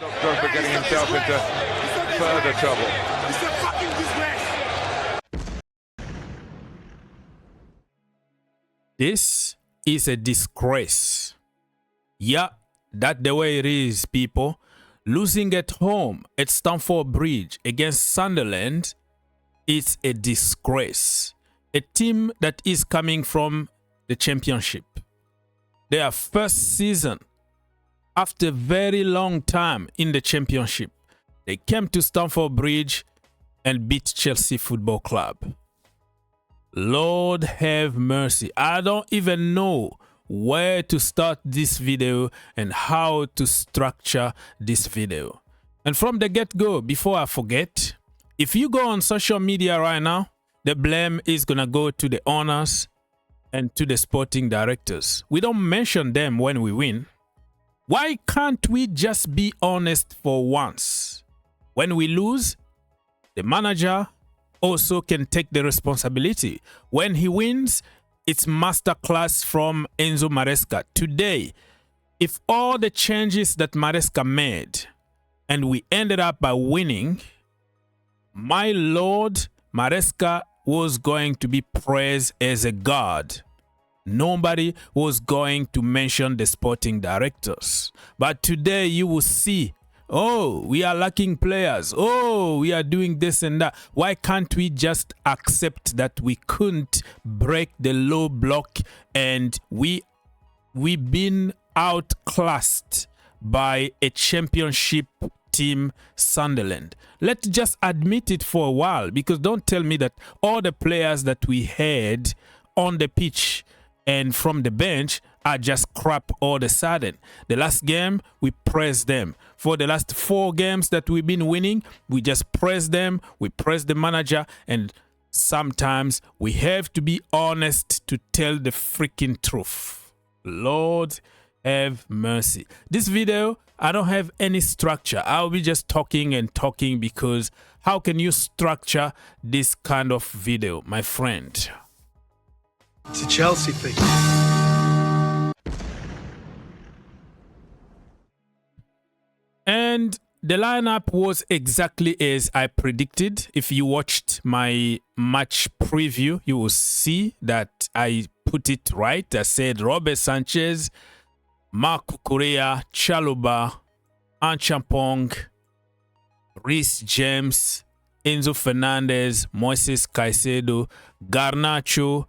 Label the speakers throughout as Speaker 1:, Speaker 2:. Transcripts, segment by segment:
Speaker 1: Drogba getting himself into further trouble.
Speaker 2: It's a fucking disgrace.
Speaker 3: This is a disgrace. Yeah, that's the way it is, people. Losing at home at Stamford Bridge against Sunderland is a disgrace. A team that is coming from the Championship. Their first season after a very long time in the Championship. They came to Stamford Bridge and beat Chelsea Football Club. Lord have mercy. I don't even know where to start this video and how to structure this video. And from the get-go, before I forget, if you go on social media right now, the blame is gonna go to the owners and to the sporting directors. We don't mention them when we win. Why can't we just be honest for once? When we lose, the manager also can take the responsibility. When he wins, it's masterclass from Enzo Maresca. Today, if all the changes that Maresca made and we ended up by winning, my lord, Maresca was going to be praised as a god. Nobody was going to mention the sporting directors. But today you will see, oh, we are lacking players. Oh, we are doing this and that. Why can't we just accept that we couldn't break the low block and we've been outclassed by a Championship team, Sunderland? Let's just admit it for a while, because don't tell me that all the players that we had on the pitch and from the bench are just crap all of a sudden. The last game, we praised them. For the last 4 games that we've been winning, we just praise them, we praise the manager, and sometimes we have to be honest to tell the freaking truth. Lord have mercy. This video, I don't have any structure. I'll be just talking and talking, because how can you structure this kind of video, my friend?
Speaker 4: It's a Chelsea thing.
Speaker 3: And the lineup was exactly as I predicted. If you watched my match preview, you will see that I put it right. I said Robert Sanchez, Marco Correa, Chalobah, Anchampong, Reece James, Enzo Fernandez, Moises Caicedo, Garnacho.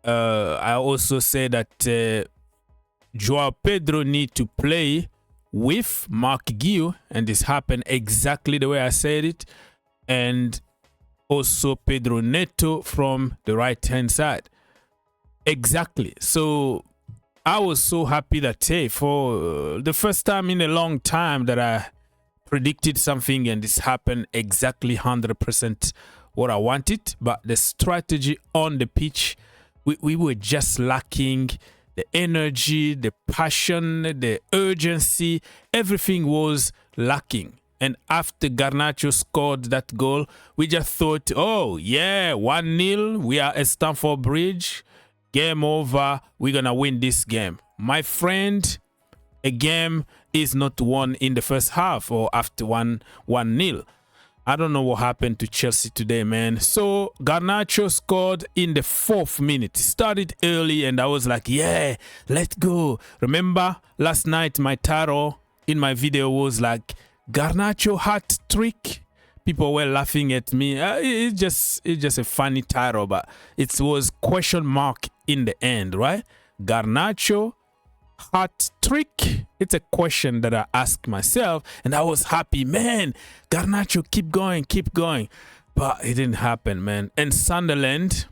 Speaker 3: I also said that Joao Pedro need to play with Mark Guiu, and this happened exactly the way I said it. And also Pedro Neto from the right-hand side. Exactly. So I was so happy that, hey, for the first time in a long time that I predicted something and this happened exactly 100% what I wanted. But the strategy on the pitch, we were just lacking the energy, the passion, the urgency. Everything was lacking. And after Garnacho scored that goal, we just thought, oh, yeah, 1-0. We are at Stamford Bridge. Game over. We're going to win this game. My friend, a game is not won in the first half or after 1-0. I don't know what happened to Chelsea today, man. So Garnacho scored in the 4th minute. Started early and I was like, yeah, let's go. Remember last night my tarot in my video was like, Garnacho hat trick. People were laughing at me. It's just a funny tarot, but it was question mark in the end, right? Garnacho hat trick. It's a question that I asked myself, and I was happy, man. Garnacho, keep going, but it didn't happen, man. And Sunderland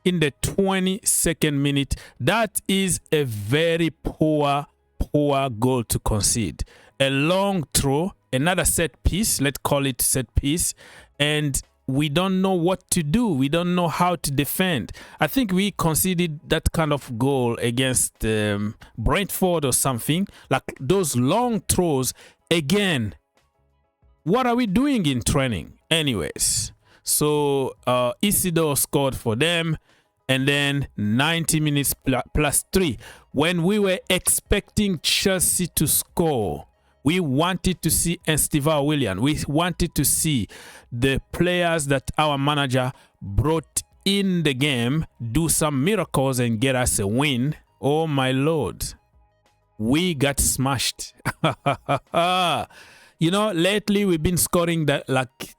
Speaker 3: in the 22nd minute, that is a very poor goal to concede. A long throw, another set piece, let's call it set piece, and we don't know what to do. We don't know how to defend. I think we conceded that kind of goal against Brentford or something, like those long throws. Again, what are we doing in training? Anyways, so Isidore scored for them, and then 90 minutes plus 3. When we were expecting Chelsea to score, We wanted to see Estevan Willian. We wanted to see the players that our manager brought in the game do some miracles and get us a win. Oh my Lord. We got smashed. You know, lately we've been scoring the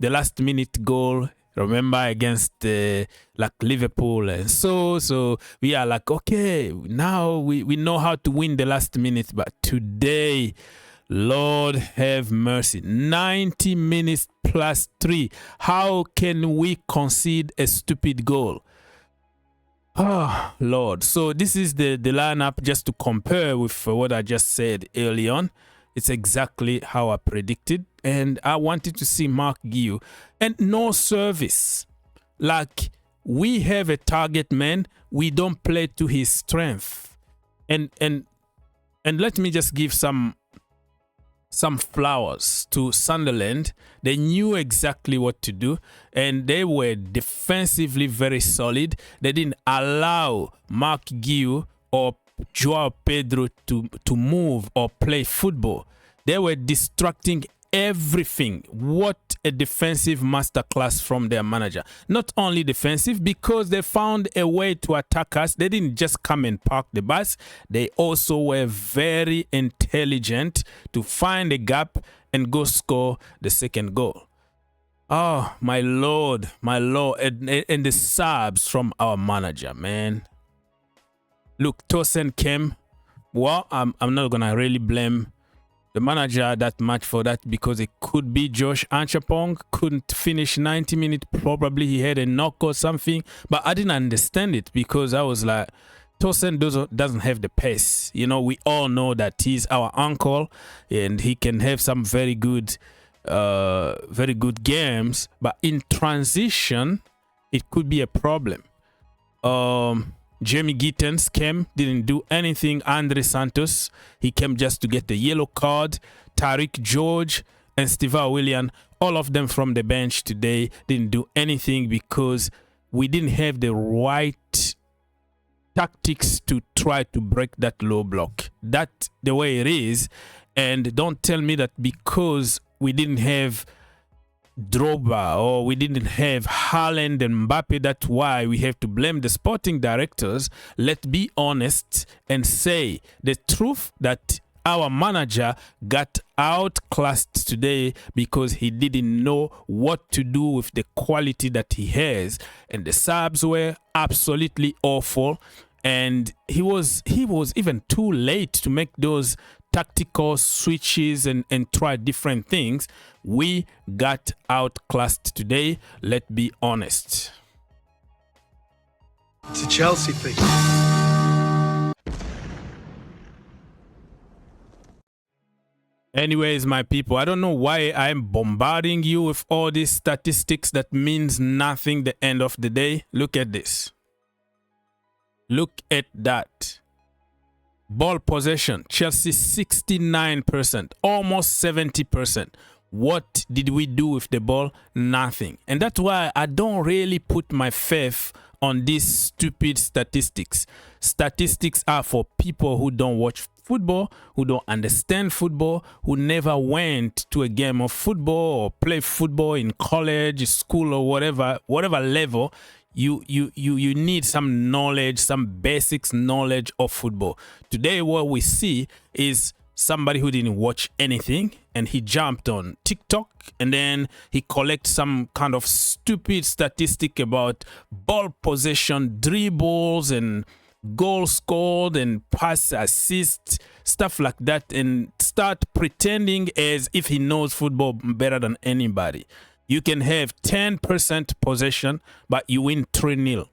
Speaker 3: last minute goal. Remember, against like Liverpool and so we are like, okay, now we know how to win the last minute. But today, Lord have mercy, 90 minutes plus 3. How can we concede a stupid goal? Oh, Lord. So this is the lineup just to compare with what I just said early on. It's exactly how I predicted. And I wanted to see Mark Guiu. And no service. Like, we have a target man. We don't play to his strength. And let me just give some flowers to Sunderland. They knew exactly what to do, and they were defensively very solid. They didn't allow Mark Guiu or Joao Pedro to move or play football. They were distracting everything. What a defensive masterclass from their manager. Not only defensive, because they found a way to attack us. They didn't just come and park the bus. They also were very intelligent to find a gap and go score the second goal. Oh, my Lord, my Lord. And the subs from our manager, man. Look, Tosin came. Well, I'm not going to really blame the manager that much for that, because it could be Josh Anchapong couldn't finish 90 minutes. Probably he had a knock or something, but I didn't understand it, because I was like, Tosin doesn't have the pace. You know, we all know that he's our uncle and he can have some very good games, but in transition it could be a problem. Jamie Gittens came, didn't do anything. Andre Santos, he came just to get the yellow card. Tariq George and Estevan Willian, all of them from the bench today, didn't do anything because we didn't have the right tactics to try to break that low block. That's the way it is. And don't tell me that because we didn't have Drogba or we didn't have Haaland and Mbappe, that's why we have to blame the sporting directors. Let's be honest and say the truth, that our manager got outclassed today because he didn't know what to do with the quality that he has, and the subs were absolutely awful, and he was even too late to make those tactical switches and try different things. We got outclassed today. Let's be honest.
Speaker 4: It's a Chelsea thing.
Speaker 3: Anyways, my people, I don't know why I'm bombarding you with all these statistics that means nothing the end of the day. Look at this. Look at that. Ball possession, Chelsea 69%, almost 70%. What did we do with the ball? Nothing. And that's why I don't really put my faith on these stupid statistics. Statistics are for people who don't watch football, who don't understand football, who never went to a game of football or play football in college, school, or whatever level. You need some knowledge, some basics knowledge of football. Today, what we see is somebody who didn't watch anything, and he jumped on TikTok, and then he collects some kind of stupid statistic about ball possession, dribbles, and goals scored, and pass assist, stuff like that, and start pretending as if he knows football better than anybody. You can have 10% possession, but you win 3-0.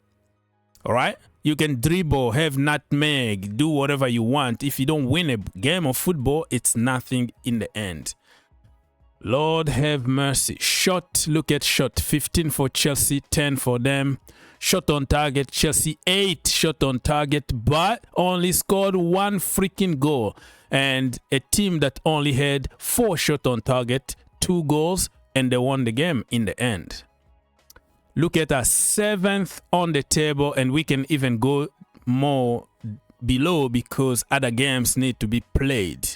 Speaker 3: All right? You can dribble, have nutmeg, do whatever you want. If you don't win a game of football, it's nothing in the end. Lord have mercy. Shot, look at shot. 15 for Chelsea, 10 for them. Shot on target, Chelsea 8 shot on target, but only scored 1 freaking goal. And a team that only had 4 shot on target, 2 goals, and they won the game in the end. Look at us, 7th on the table, and we can even go more below because other games need to be played.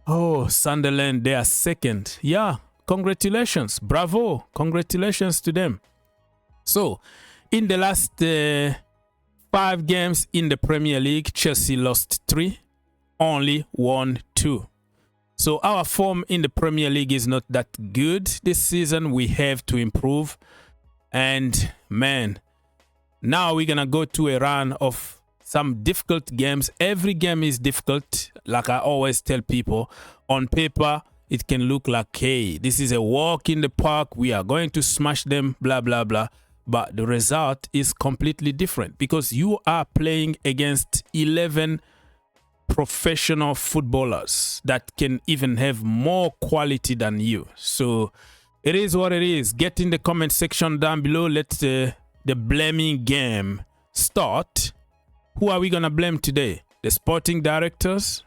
Speaker 3: Oh, Sunderland, they are second. Yeah, congratulations. Bravo. Congratulations to them. So, in the last 5 games in the Premier League, Chelsea lost 3, only won 2. So, our form in the Premier League is not that good this season. We have to improve. And, man, now we're going to go to a run of some difficult games. Every game is difficult. Like I always tell people, on paper, it can look like, hey, this is a walk in the park. We are going to smash them, blah, blah, blah. But the result is completely different because you are playing against 11 professional footballers that can even have more quality than you. So it is what it is. Get in the comment section down below. Let the blaming game start. Who are we going to blame today? The sporting directors?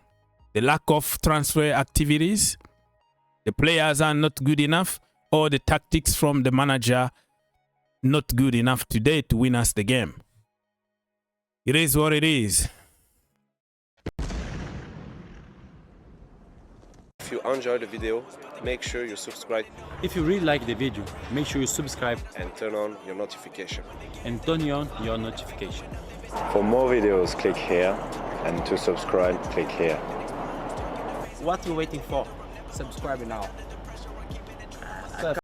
Speaker 3: The lack of transfer activities? The players are not good enough? Or the tactics from the manager not good enough today to win us the game? It is what it is.
Speaker 5: If you enjoyed the video, make sure you subscribe
Speaker 6: If you really like the video, make sure you subscribe
Speaker 5: and turn on your notification.
Speaker 6: and turn on your notification.
Speaker 7: For more videos, click here, and to subscribe, click here.
Speaker 8: What are you waiting for? Subscribe now.